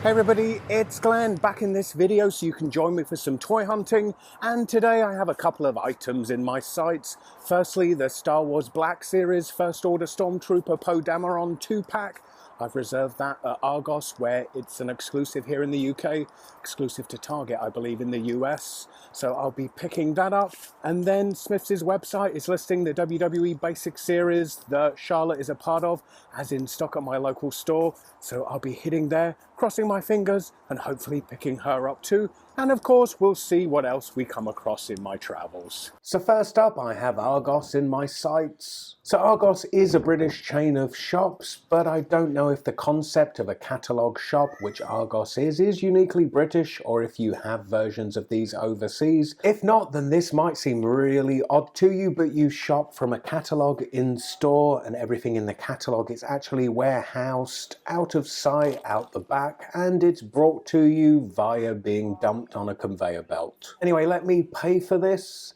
Hey everybody, it's Glenn back in this video so you can join me for some toy hunting, and today I have a couple of items in my sights. Firstly, the Star Wars Black Series First Order Stormtrooper Dameron 2-pack. I've reserved that at Argos, where it's an exclusive here in the UK, exclusive to Target I believe in the US, so I'll be picking that up. And then Smith's website is listing the WWE Basic Series that Charlotte is a part of as in stock at my local store, so I'll be hitting there, crossing my fingers and hopefully picking her up too. And of course, we'll see what else we come across in my travels. So first up, I have Argos in my sights. So Argos is a British chain of shops, but I don't know if the concept of a catalogue shop, which Argos is uniquely British, or if you have versions of these overseas. If not, then this might seem really odd to you, but you shop from a catalogue in store, and everything in the catalogue is actually warehoused out of sight, out the back, and it's brought to you via being dumped on a conveyor belt. Anyway, let me pay for this.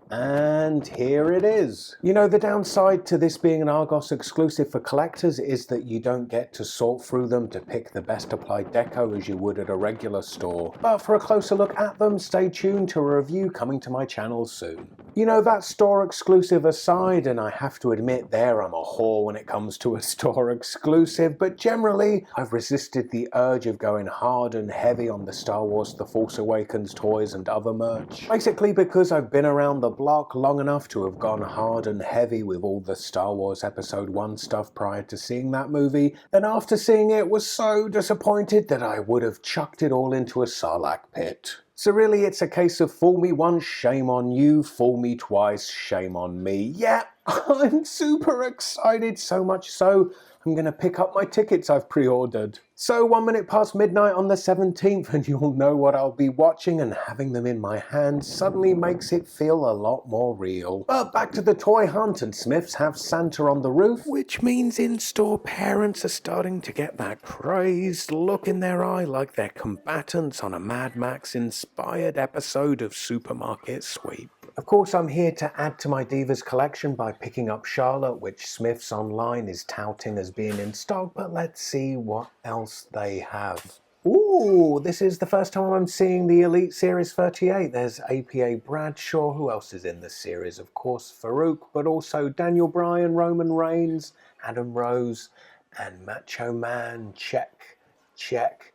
And here it is. You know, the downside to this being an Argos exclusive for collectors is that you don't get to sort through them to pick the best applied deco as you would at a regular store. But for a closer look at them, stay tuned to a review coming to my channel soon. You know, that store exclusive aside, and I have to admit there I'm a whore when it comes to a store exclusive, but generally I've resisted the urge of going hard and heavy on the Star Wars The Force Awakens toys and other merch. Basically because I've been around the block long enough to have gone hard and heavy with all the Star Wars Episode 1 stuff prior to seeing that movie, then after seeing it was so disappointed that I would have chucked it all into a sarlacc pit. So really it's a case of fool me once, shame on you, fool me twice, shame on me. Yeah, I'm super excited, so much so I'm gonna pick up my tickets I've pre-ordered. So 1 minute past midnight on the 17th and you'll know what I'll be watching, and having them in my hand suddenly makes it feel a lot more real. But back to the toy hunt, and Smiths have Santa on the roof, which means in-store parents are starting to get that crazed look in their eye like they're combatants on a Mad Max inspired episode of Supermarket Sweep. Of course, I'm here to add to my Divas collection by picking up Charlotte, which Smiths Online is touting as being in stock, but let's see what else they have. Ooh, this is the first time I'm seeing the Elite Series 38. There's APA Bradshaw. Who else is in the series? Of course, Farouk, but also Daniel Bryan, Roman Reigns, Adam Rose, and Macho Man. Check, check,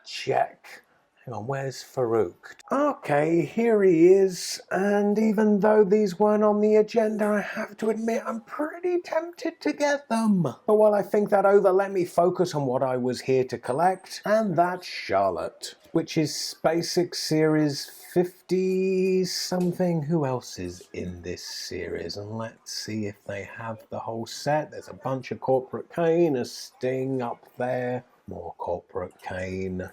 check. Hang on, where's Farouk? Okay, here he is, and even though these weren't on the agenda, I have to admit I'm pretty tempted to get them. But while I think that over, let me focus on what I was here to collect, and that's Charlotte, which is Basic Series 50-something. Who else is in this series? And let's see if they have the whole set. There's a bunch of Corporate Kane, a Sting up there, more Corporate Kane.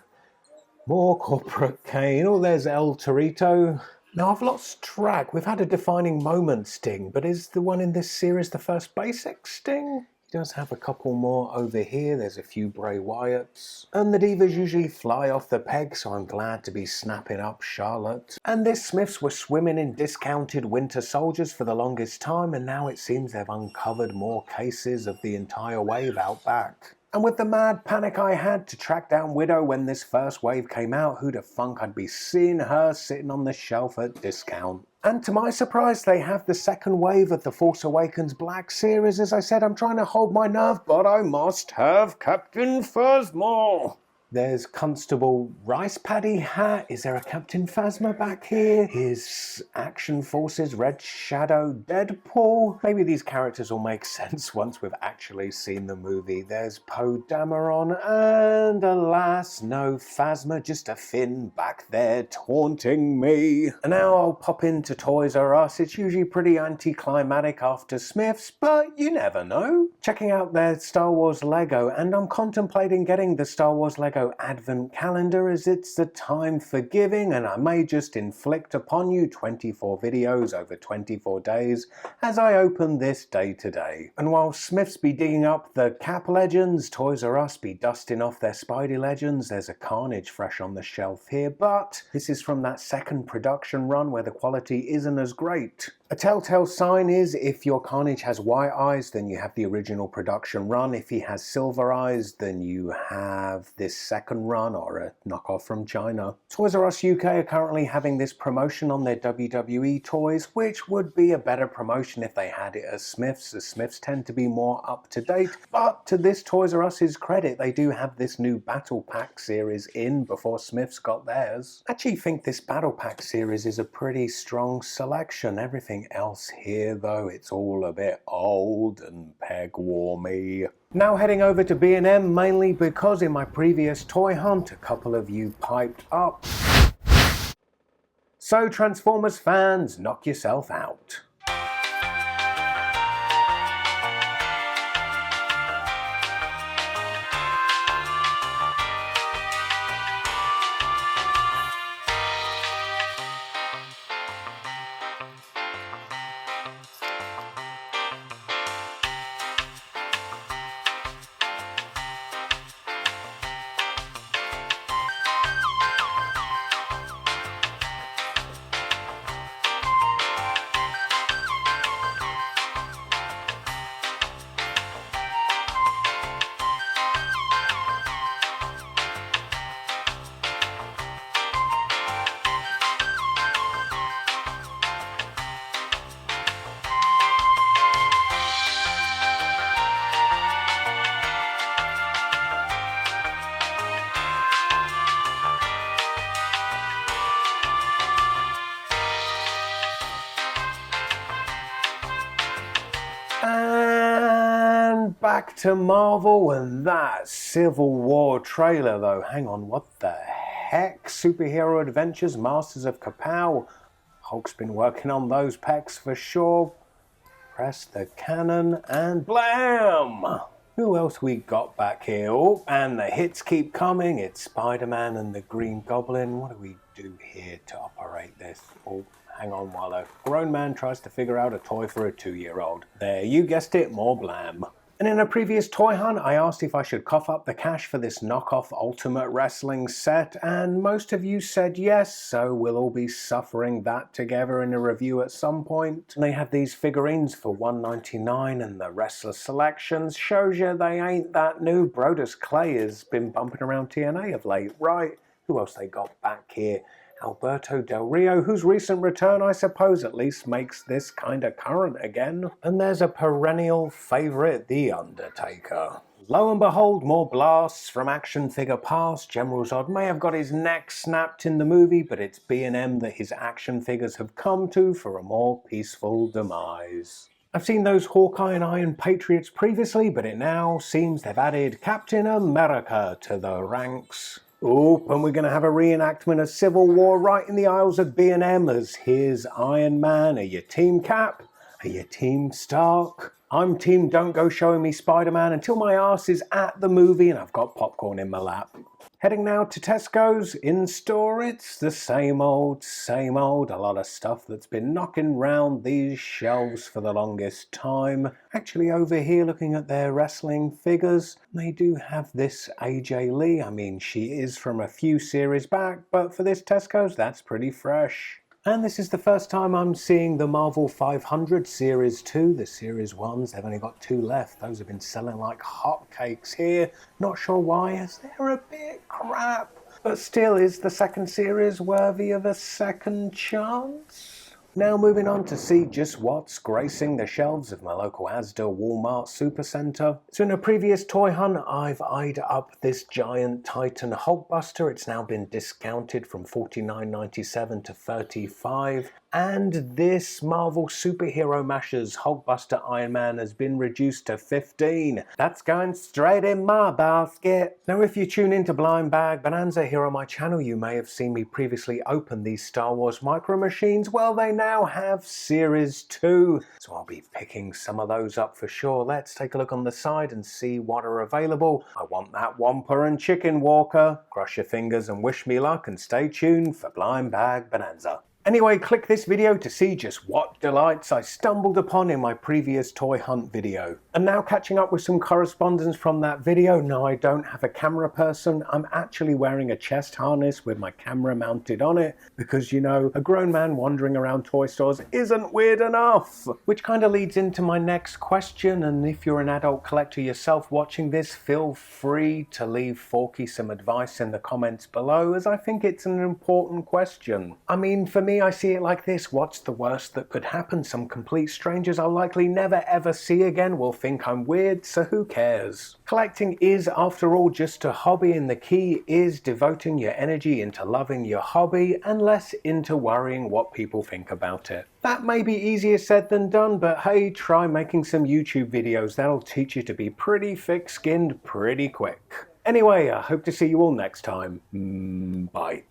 More Corporate Kane. Oh, there's El Torito. Now, I've lost track. We've had a defining moment Sting, but is the one in this series the first basic Sting? He does have a couple more over here. There's a few Bray Wyatts. And the Divas usually fly off the peg, so I'm glad to be snapping up Charlotte. And this Smiths were swimming in discounted Winter Soldiers for the longest time, and now it seems they've uncovered more cases of the entire wave out back. And with the mad panic I had to track down Widow when this first wave came out, who'd have thunk I'd be seeing her sitting on the shelf at discount. And to my surprise, they have the second wave of the Force Awakens Black Series. As I said, I'm trying to hold my nerve, but I must have Captain Phasma. There's Constable Rice Paddy Hat. Is there a Captain Phasma back here? Here's Action Forces Red Shadow Deadpool. Maybe these characters will make sense once we've actually seen the movie. There's Dameron, and alas, no Phasma, just a Finn back there taunting me. And now I'll pop into Toys R Us. It's usually pretty anticlimactic after Smiths, but you never know. Checking out their Star Wars Lego, and I'm contemplating getting the Star Wars Lego Advent Calendar, as it's the time for giving, and I may just inflict upon you 24 videos over 24 days as I open this day to day. And while Smiths be digging up the Cap Legends, Toys R Us be dusting off their Spidey Legends. There's a Carnage fresh on the shelf here, but this is from that second production run where the quality isn't as great. A telltale sign is if your Carnage has white eyes, then you have the original production run. If he has silver eyes, then you have this second run or a knockoff from China. Toys R Us UK are currently having this promotion on their WWE toys, which would be a better promotion if they had it as Smiths, as Smiths tend to be more up to date. But to this Toys R Us's credit, they do have this new Battle Pack series in before Smiths got theirs. I actually think this Battle Pack series is a pretty strong selection. Everything else here though, it's all a bit old and peg-warmy. Now heading over to B&M, mainly because in my previous toy hunt a couple of you piped up. So Transformers fans, knock yourself out. And back to Marvel and that Civil War trailer though. Hang on, what the heck? Superhero Adventures, Masters of Kapow. Hulk's been working on those pecs for sure. Press the cannon and blam! Who else we got back here? Oh, and the hits keep coming. It's Spider-Man and the Green Goblin. What do we do here to operate this? Oh, hang on while a grown man tries to figure out a toy for a 2-year-old. There, you guessed it, more blam. And in a previous toy hunt, I asked if I should cough up the cash for this knockoff Ultimate Wrestling set, and most of you said yes, so we'll all be suffering that together in a review at some point. And they have these figurines for $1.99, and the wrestler selections shows you they ain't that new. Brodus Clay has been bumping around TNA of late, right? Who else they got back here? Alberto Del Rio, whose recent return, I suppose, at least makes this kinda current again. And there's a perennial favourite, the Undertaker. Lo and behold, more blasts from action figure past. General Zod may have got his neck snapped in the movie, but it's B&M that his action figures have come to for a more peaceful demise. I've seen those Hawkeye and Iron Patriots previously, but it now seems they've added Captain America to the ranks. Oop, and we're going to have a reenactment of Civil War right in the aisles of B&M as here's Iron Man. Are you Team Cap? Are you Team Stark? I'm Team Don't Go Showing Me Spider-Man until my arse is at the movie and I've got popcorn in my lap. Heading now to Tesco's. In store, it's the same old, same old. A lot of stuff that's been knocking round these shelves for the longest time. Actually, over here, looking at their wrestling figures, they do have this AJ Lee. I mean, she is from a few series back, but for this Tesco's, that's pretty fresh. And this is the first time I'm seeing the Marvel 500 Series 2. The Series 1s, they've only got 2 left. Those have been selling like hotcakes here. Not sure why, as they're a bit crap. But still, is the second series worthy of a second chance? Now moving on to see just what's gracing the shelves of my local Asda Walmart Supercenter. So in a previous toy hunt, I've eyed up this giant Titan Hulkbuster. It's now been discounted from $49.97 to $35. And this Marvel Superhero Mashers Hulkbuster Iron Man has been reduced to $15. That's going straight in my basket. Now if you tune into Blind Bag Bonanza here on my channel, you may have seen me previously open these Star Wars Micro Machines. Well, they now have Series 2, so I'll be picking some of those up for sure. Let's take a look on the side and see what are available. I want that Wampa and Chicken Walker. Cross your fingers and wish me luck, and stay tuned for Blind Bag Bonanza. Anyway, click this video to see just what delights I stumbled upon in my previous toy hunt video. And now catching up with some correspondence from that video. No, I don't have a camera person. I'm actually wearing a chest harness with my camera mounted on it because, you know, a grown man wandering around toy stores isn't weird enough. Which kind of leads into my next question, and if you're an adult collector yourself watching this, feel free to leave Forky some advice in the comments below, as I think it's an important question. I mean, for me, I see it like this: what's the worst that could happen? Some complete strangers I'll likely never ever see again will think I'm weird, so who cares? Collecting is, after all, just a hobby, and the key is devoting your energy into loving your hobby and less into worrying what people think about it. That may be easier said than done, but hey, try making some YouTube videos. That'll teach you to be pretty thick-skinned pretty quick. Anyway, I hope to see you all next time. Bye.